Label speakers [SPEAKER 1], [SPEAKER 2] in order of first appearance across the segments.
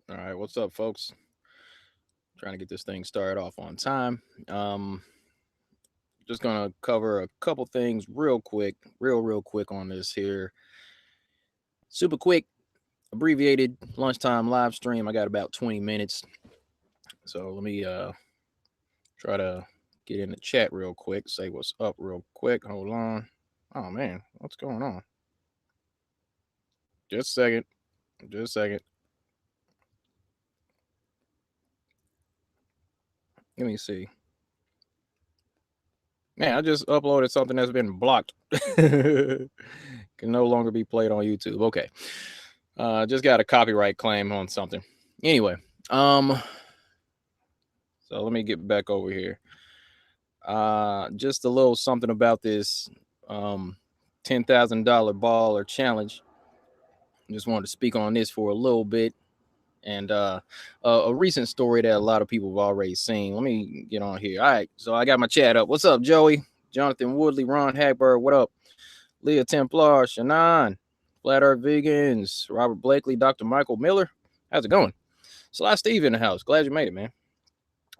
[SPEAKER 1] All right, what's up, folks? Trying to get this thing started off on time. Just gonna cover a couple things real quick, real quick on this here. Super quick, abbreviated lunchtime live stream. I got about 20 minutes, so let me try to get in the chat real quick. Say what's up real quick. Hold on. Oh man, what's going on? Just a second. Just a second. Let me see. Man, I just uploaded something that's been blocked. Can no longer be played on YouTube. Okay. Just got a copyright claim on something. Anyway, um, so let me get back over here. Just a little something about this $10,000 baller challenge. Just wanted to speak on this for a little bit. And a recent story that a lot of people have already seen. Let me get on here. All right, so I got my chat up. What's up, Joey? Jonathan Woodley, Ron Hagberg, what up? Leah Templar, Shannon, Flat Earth Vegans, Robert Blakely, Dr. Michael Miller. How's it going? Sly Steve in the house. Glad you made it, man.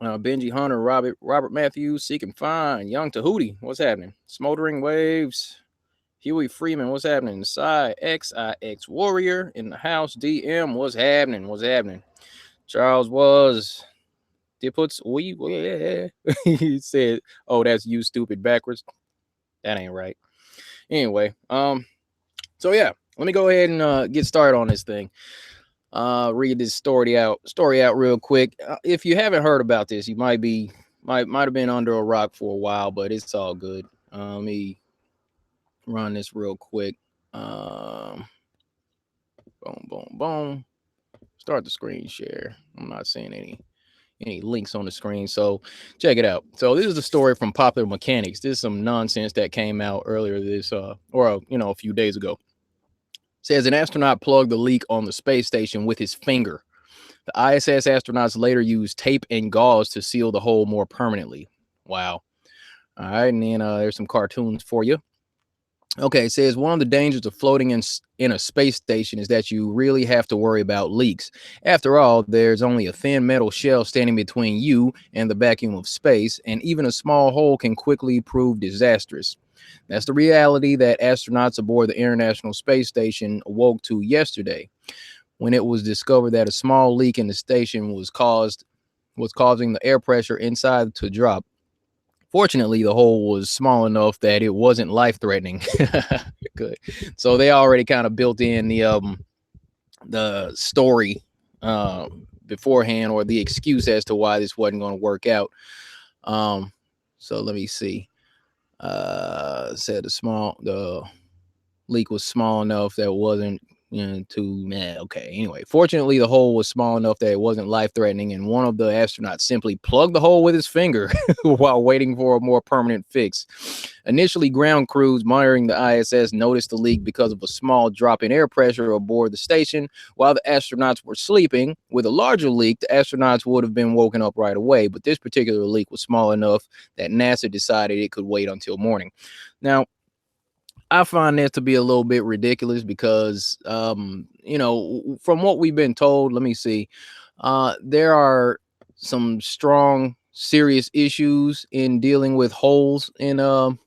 [SPEAKER 1] Benji Hunter, Robert Matthews, Seek and Find, Young Tahuti, what's happening? Smoldering Waves, Huey Freeman, what's happening? Psy XIX Warrior in the house. DM, what's happening? What's happening? Charles was. Puts we he said, "Oh, that's you stupid backwards." That ain't right. Anyway, so yeah, let me go ahead and get started on this thing. Read this story out real quick. If you haven't heard about this, you might have been under a rock for a while, but it's all good. Let me run this real quick. Boom. Start the screen share. I'm not seeing any links on the screen, so check it out. So this is a story from Popular Mechanics. This is some nonsense that came out earlier this a few days ago. Says an astronaut plugged the leak on the space station with his finger. The ISS astronauts later used tape and gauze to seal the hole more permanently. Wow. All right, and then there's some cartoons for you. Okay, it says one of the dangers of floating in a space station is that you really have to worry about leaks. After all, there's only a thin metal shell standing between you and the vacuum of space, and even a small hole can quickly prove disastrous. That's the reality that astronauts aboard the International Space Station awoke to yesterday, when it was discovered that a small leak in the station was causing the air pressure inside to drop. Fortunately, the hole was small enough that it wasn't life-threatening. Good. So they already kind of built in the story beforehand, or the excuse as to why this wasn't going to work out. So let me see. Said the leak was small enough that it wasn't okay. Anyway, fortunately, the hole was small enough that it wasn't life-threatening, and one of the astronauts simply plugged the hole with his finger while waiting for a more permanent fix. Initially, ground crews monitoring the ISS noticed the leak because of a small drop in air pressure aboard the station. While the astronauts were sleeping, with a larger leak, the astronauts would have been woken up right away, but this particular leak was small enough that NASA decided it could wait until morning. Now, I find that to be a little bit ridiculous because, from what we've been told, let me see, there are some strong, serious issues in dealing with holes in, I'm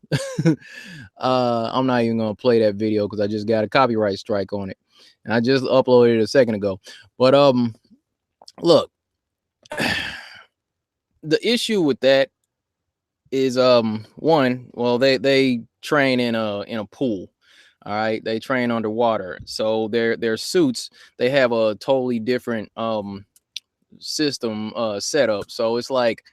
[SPEAKER 1] not even going to play that video because I just got a copyright strike on it. And I just uploaded it a second ago. But, look, the issue with that is one, well, they train in a pool. All right, they train underwater, so their suits, they have a totally different system setup. So it's like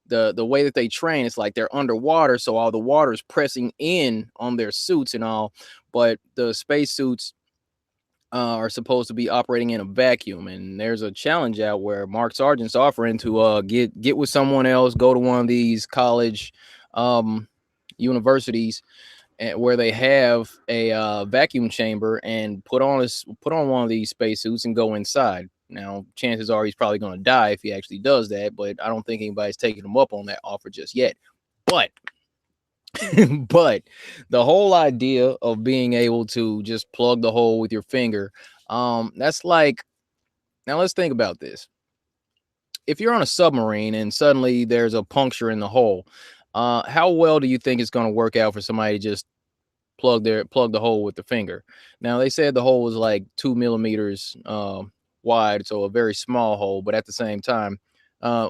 [SPEAKER 1] the way that they train, it's like they're underwater, so all the water is pressing in on their suits and all, but the space suits are supposed to be operating in a vacuum. And there's a challenge out where Mark Sargent's offering to get with someone else, go to one of these college universities, and where they have a vacuum chamber, and put on one of these spacesuits and go inside. Now, chances are he's probably going to die if he actually does that, but I don't think anybody's taking him up on that offer just yet. But but the whole idea of being able to just plug the hole with your finger, that's like Now let's think about this. If you're on a submarine and suddenly there's a puncture in the hull, how well do you think it's going to work out for somebody to just plug the hole with the finger? Now they said the hole was like 2 millimeters wide, so a very small hole. But at the same time,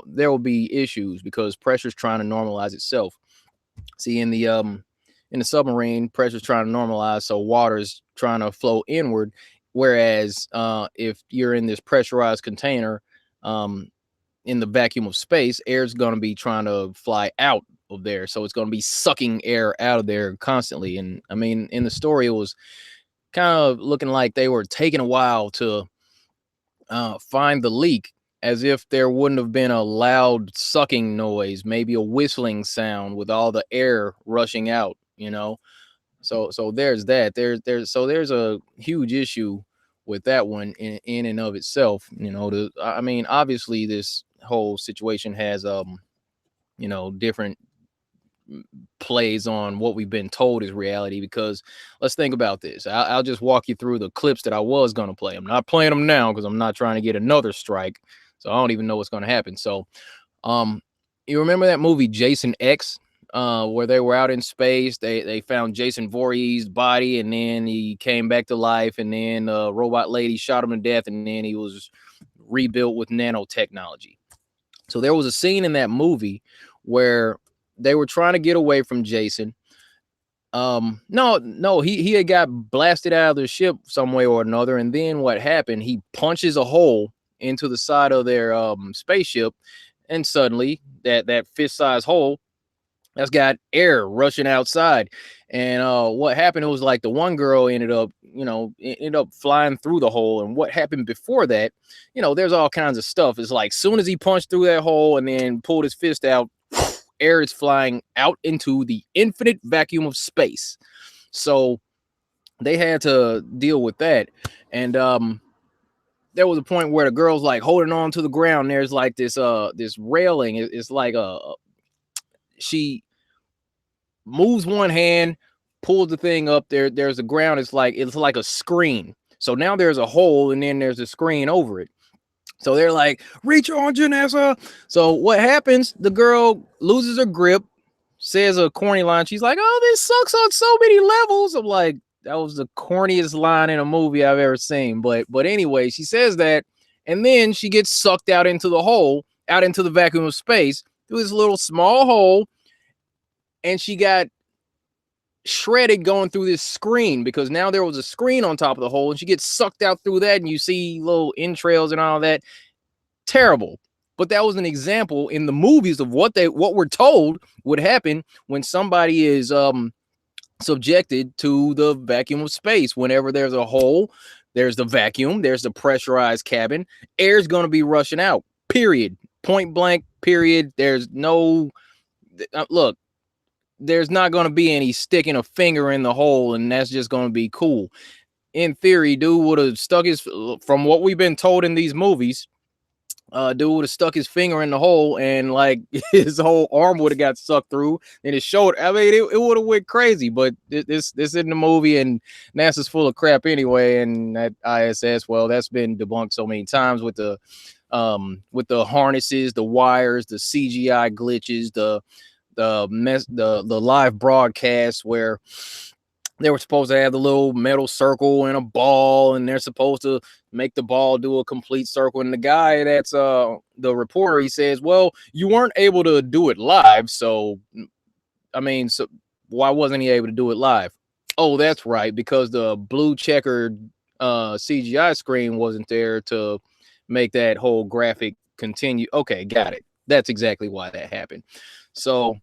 [SPEAKER 1] there will be issues because pressure's trying to normalize itself. See, in the submarine, pressure's trying to normalize, so water's trying to flow inward. Whereas if you're in this pressurized container, in the vacuum of space, air's going to be trying to fly out of there. So it's going to be sucking air out of there constantly. And I mean, in the story, it was kind of looking like they were taking a while to find the leak, as if there wouldn't have been a loud sucking noise, maybe a whistling sound with all the air rushing out, you know? So there's that. There's a huge issue with that one in and of itself. I mean, obviously this whole situation has different plays on what we've been told is reality, because let's think about this. I'll just walk you through the clips that I was going to play. I'm not playing them now because I'm not trying to get another strike, so I don't even know what's going to happen. So um you remember that movie Jason X, where they were out in space? They found Jason Voorhees' body, and then he came back to life, and then robot lady shot him to death, and then he was rebuilt with nanotechnology. So there was a scene in that movie where they were trying to get away from Jason. No, he had got blasted out of the ship some way or another, and then what happened? He punches a hole into the side of their spaceship, and suddenly that fist-sized hole that's got air rushing outside. And what happened, it was like the one girl ended up flying through the hole. And what happened before that, there's all kinds of stuff. It's like soon as he punched through that hole and then pulled his fist out, air is flying out into the infinite vacuum of space. So they had to deal with that. And there was a point where the girl's like holding on to the ground. There's like this railing. It's like she moves one hand, pulls the thing up there. There's a ground. It's like a screen. So now there's a hole, and then there's a screen over it. So they're like, reach on, Janessa. So what happens? The girl loses her grip, says a corny line. She's like, oh, this sucks on so many levels. I'm like, that was the corniest line in a movie I've ever seen. But anyway, she says that, and then she gets sucked out into the hole, out into the vacuum of space through this little small hole, and she got shredded going through this screen, because now there was a screen on top of the hole, and she gets sucked out through that, and you see little entrails and all that. Terrible. But that was an example in the movies of what we're told would happen when somebody is subjected to the vacuum of space. Whenever there's a hole, there's the vacuum, there's the pressurized cabin, air's going to be rushing out, period. Point blank, period. There's no look, there's not going to be any sticking a finger in the hole and that's just going to be cool. In theory, dude would have stuck his, from what we've been told in these movies, dude would have stuck his finger in the hole and like his whole arm would have got sucked through, and his shoulder. I mean, it would have went crazy. But this isn't the movie, and NASA's full of crap anyway. And that ISS, well, that's been debunked so many times with the harnesses, the wires, the CGI glitches, the live broadcast where they were supposed to have the little metal circle and a ball, and they're supposed to make the ball do a complete circle. And the guy that's the reporter, he says, well, you weren't able to do it live. So, I mean, so why wasn't he able to do it live? Oh, that's right, because the blue checkered CGI screen wasn't there to make that whole graphic continue. Okay, got it. That's exactly why that happened. So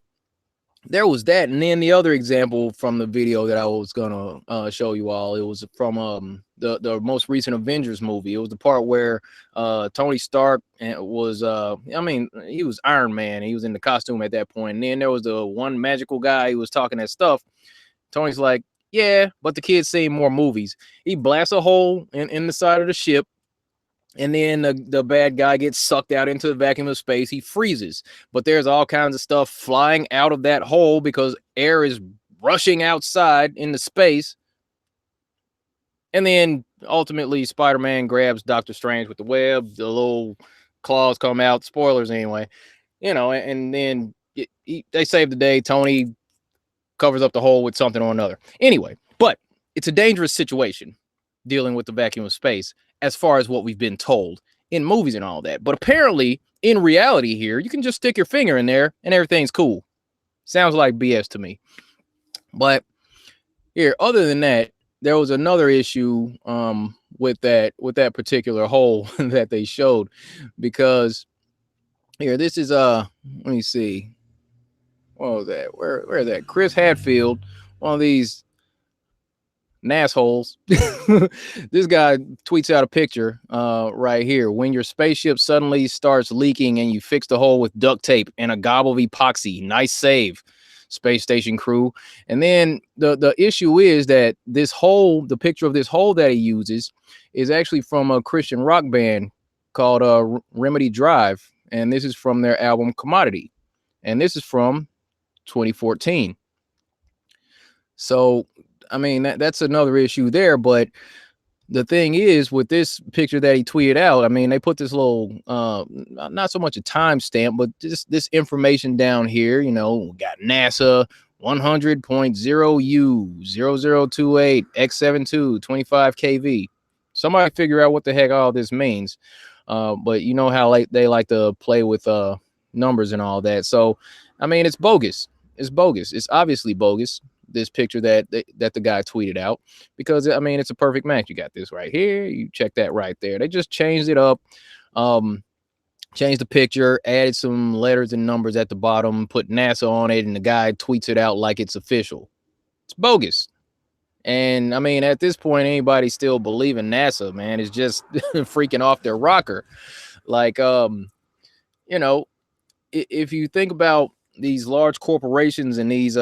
[SPEAKER 1] there was that. And then the other example from the video that I was gonna show you all, it was from the most recent Avengers movie. It was the part where Tony Stark was I mean, he was Iron Man. He was in the costume at that point. And then there was the one magical guy who was talking that stuff. Tony's like, yeah, but the kid's seen more movies. He blasts a hole in the side of the ship, and then the bad guy gets sucked out into the vacuum of space. He freezes, but there's all kinds of stuff flying out of that hole because air is rushing outside into space. And then ultimately Spider-Man grabs Doctor Strange with the web, the little claws come out, spoilers anyway, and then they save the day. Tony covers up the hole with something or another. Anyway, but it's a dangerous situation dealing with the vacuum of space as far as what we've been told in movies and all that. But apparently, in reality here, you can just stick your finger in there and everything's cool. Sounds like BS to me. But here, other than that, there was another issue with that particular hole that they showed, because here, this is let me see. What was that? Where is that? Chris Hadfield, one of these assholes. This guy tweets out a picture right here. When your spaceship suddenly starts leaking and you fix the hole with duct tape and a gob of epoxy. Nice save, space station crew. And then the issue is that this hole, the picture of this hole that he uses, is actually from a Christian rock band called Remedy Drive, and this is from their album Commodity, and this is from 2014. So I mean, that's another issue there. But the thing is, with this picture that he tweeted out, I mean, they put this little, not so much a timestamp, but just this information down here. We got NASA 100.0U0028 X72 25 kV. Somebody figure out what the heck all this means. But you know how they like to play with numbers and all that. So, I mean, it's bogus. It's bogus. It's obviously bogus, this picture that the guy tweeted out, because I mean, it's a perfect match. You got this right here, you check that right there. They just changed it up, changed the picture, added some letters and numbers at the bottom, put NASA on it, and the guy tweets it out like it's official. It's bogus. And I mean, at this point, anybody still believing NASA, man, is just freaking off their rocker. Like, if you think about these large corporations and these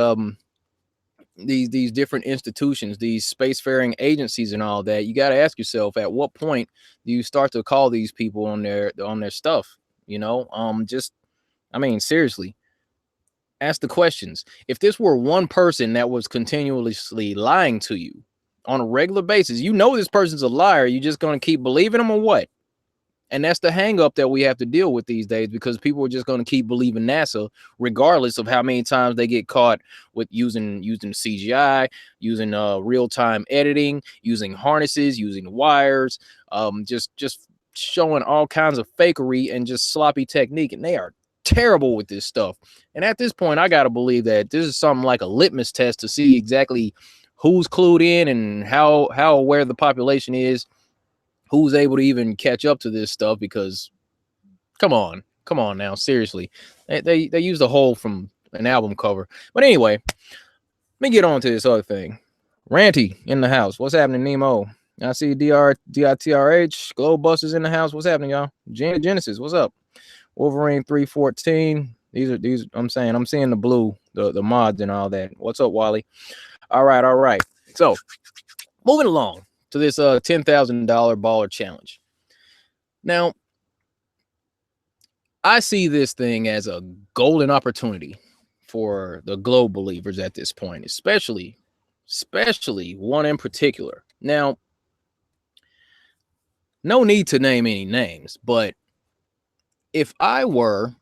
[SPEAKER 1] different institutions, these spacefaring agencies and all that, you got to ask yourself, at what point do you start to call these people on their stuff? Just, I mean, seriously, ask the questions. If this were one person that was continuously lying to you on a regular basis, this person's a liar, you just going to keep believing them, or what? And that's the hang up that we have to deal with these days, because people are just going to keep believing NASA, regardless of how many times they get caught with using CGI, using real-time editing, using harnesses, using wires, just showing all kinds of fakery and just sloppy technique. And they are terrible with this stuff. And at this point, I got to believe that this is something like a litmus test to see exactly who's clued in and how aware the population is, who's able to even catch up to this stuff. Because come on now, seriously, they used a hole from an album cover. But anyway, let me get on to this other thing. Ranty in the house, what's happening? Nemo, I see DITRH Globe Busters in the house. What's happening, y'all? Genesis, what's up? Wolverine 314, these I'm seeing the blue, the mods and all that. What's up, Wally? All right, so moving along to this $10,000 baller challenge. Now, I see this thing as a golden opportunity for the Globe believers at this point, especially one in particular. Now, no need to name any names, but if I were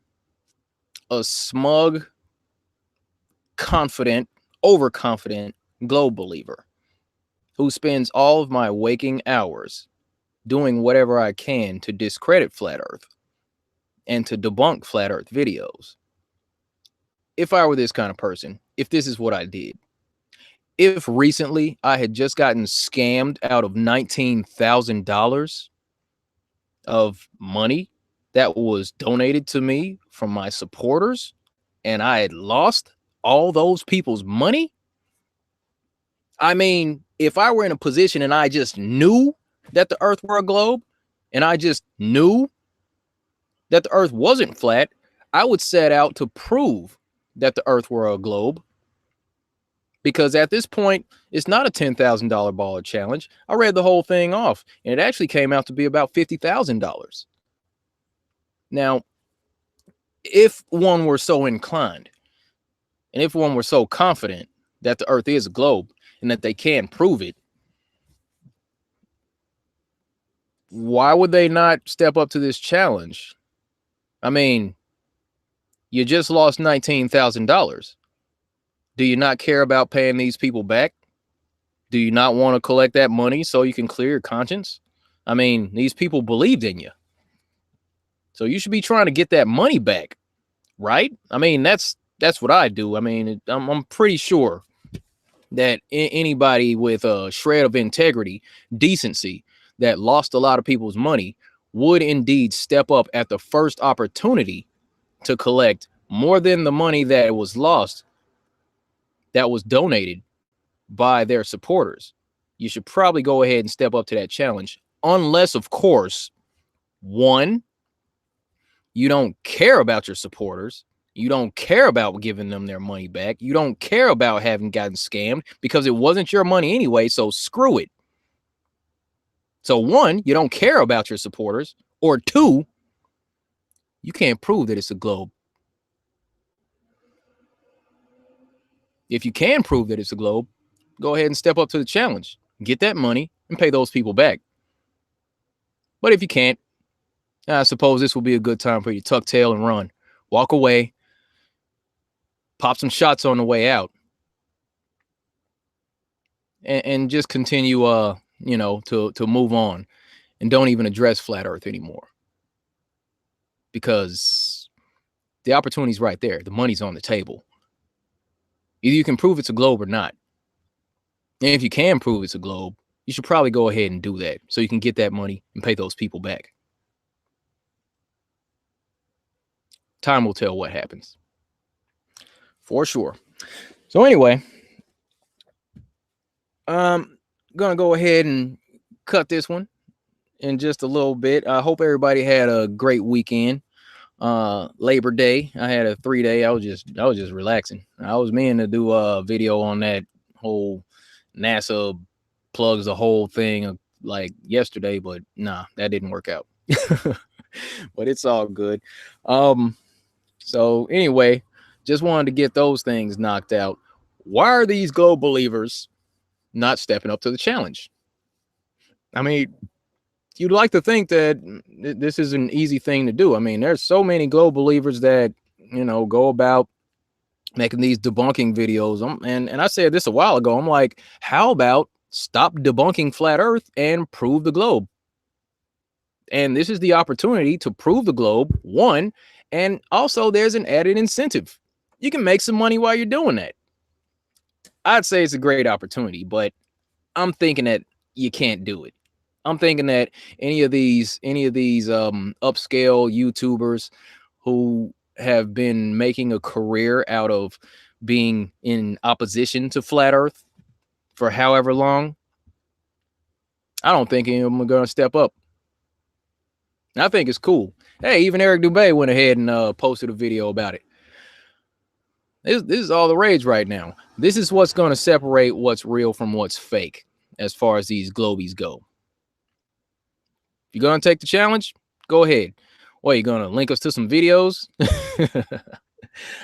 [SPEAKER 1] a smug, confident, overconfident Globe believer who spends all of my waking hours doing whatever I can to discredit Flat Earth and to debunk Flat Earth videos, if I were this kind of person, if this is what I did, if recently I had just gotten scammed out of $19,000 of money that was donated to me from my supporters, and I had lost all those people's money, I mean, if I were in a position and I just knew that the Earth were a globe, and I just knew that the Earth wasn't flat, I would set out to prove that the Earth were a globe. Because at this point, it's not a $10,000 baller challenge. I read the whole thing off, and it actually came out to be about $50,000. Now, if one were so inclined, and if one were so confident that the Earth is a globe and that they can prove it, why would they not step up to this challenge? I mean, you just lost $19,000. Do you not care about paying these people back? Do you not want to collect that money so you can clear your conscience? I mean, these people believed in you. So you should be trying to get that money back, right? I mean, that's what I do. I mean, I'm pretty sure that anybody with a shred of integrity, decency, that lost a lot of people's money would indeed step up at the first opportunity to collect more than the money that was lost, that was donated by their supporters. You should probably go ahead and step up to that challenge, unless, of course, one, you don't care about your supporters. You don't care about giving them their money back. You don't care about having gotten scammed because it wasn't your money anyway, so screw it. So one, you don't care about your supporters, or two, you can't prove that it's a globe. If you can prove that it's a globe, go ahead and step up to the challenge. Get that money and pay those people back. But if you can't, I suppose this will be a good time for you to tuck tail and run. Walk away. Pop some shots on the way out. And just continue, to move on. And don't even address flat Earth anymore. Because the opportunity's right there. The money's on the table. Either you can prove it's a globe or not. And if you can prove it's a globe, you should probably go ahead and do that so you can get that money and pay those people back. Time will tell what happens. For sure. So anyway, I'm going to go ahead and cut this one in just a little bit. I hope everybody had a great weekend. Labor Day, I had a 3-day. I was just relaxing. I was meaning to do a video on that whole NASA plugs the whole thing like yesterday, but nah, that didn't work out. But it's all good. So anyway, just wanted to get those things knocked out. Why are these globe believers not stepping up to the challenge? I mean, you'd like to think that this is an easy thing to do. I mean, there's so many globe believers that, go about making these debunking videos. And I said this a while ago. I'm like, how about stop debunking flat Earth and prove the globe? And this is the opportunity to prove the globe, one, and also there's an added incentive. You can make some money while you're doing that. I'd say it's a great opportunity, but I'm thinking that you can't do it. I'm thinking that any of these upscale YouTubers who have been making a career out of being in opposition to flat Earth for however long, I don't think any of them are going to step up. I think it's cool. Hey, even Eric Dubé went ahead and posted a video about it. This is all the rage right now. This is what's going to separate what's real from what's fake as far as these globies go. If you're going to take the challenge, go ahead. What, are you going to link us to some videos?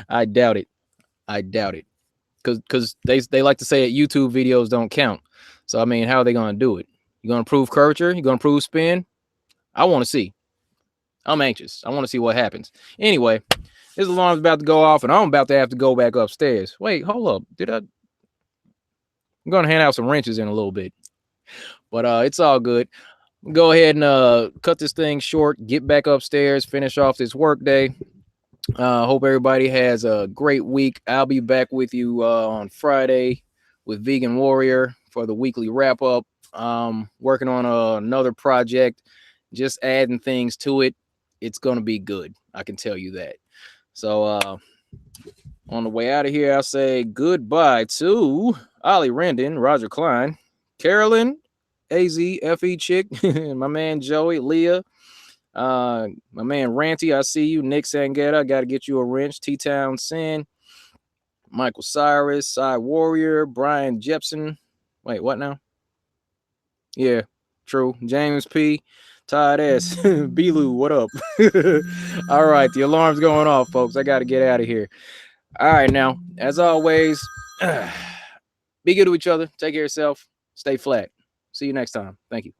[SPEAKER 1] I doubt it. Because they like to say that YouTube videos don't count. So, I mean, how are they going to do it? You going to prove curvature? You going to prove spin? I want to see. I'm anxious. I want to see what happens. Anyway, this alarm's about to go off, and I'm about to have to go back upstairs. Wait, hold up. I'm going to hand out some wrenches in a little bit. But it's all good. Go ahead and cut this thing short, get back upstairs, finish off this work day. Hope everybody has a great week. I'll be back with you on Friday with Vegan Warrior for the weekly wrap up. Working on another project, just adding things to it. It's going to be good. I can tell you that. So on the way out of here, I'll say goodbye to Ollie Rendon, Roger Klein, Carolyn, AZFE Chick, my man Joey, Leah, my man Ranty, I see you, Nick Sangetta, I got to get you a wrench, T-Town Sin, Michael Cyrus, Side Warrior, Brian Jepson. Wait, what now? Yeah, true. James P. Todd S. B-Lou, what up? All right, the alarm's going off, folks. I got to get out of here. All right, now, as always, be good to each other. Take care of yourself. Stay flat. See you next time. Thank you.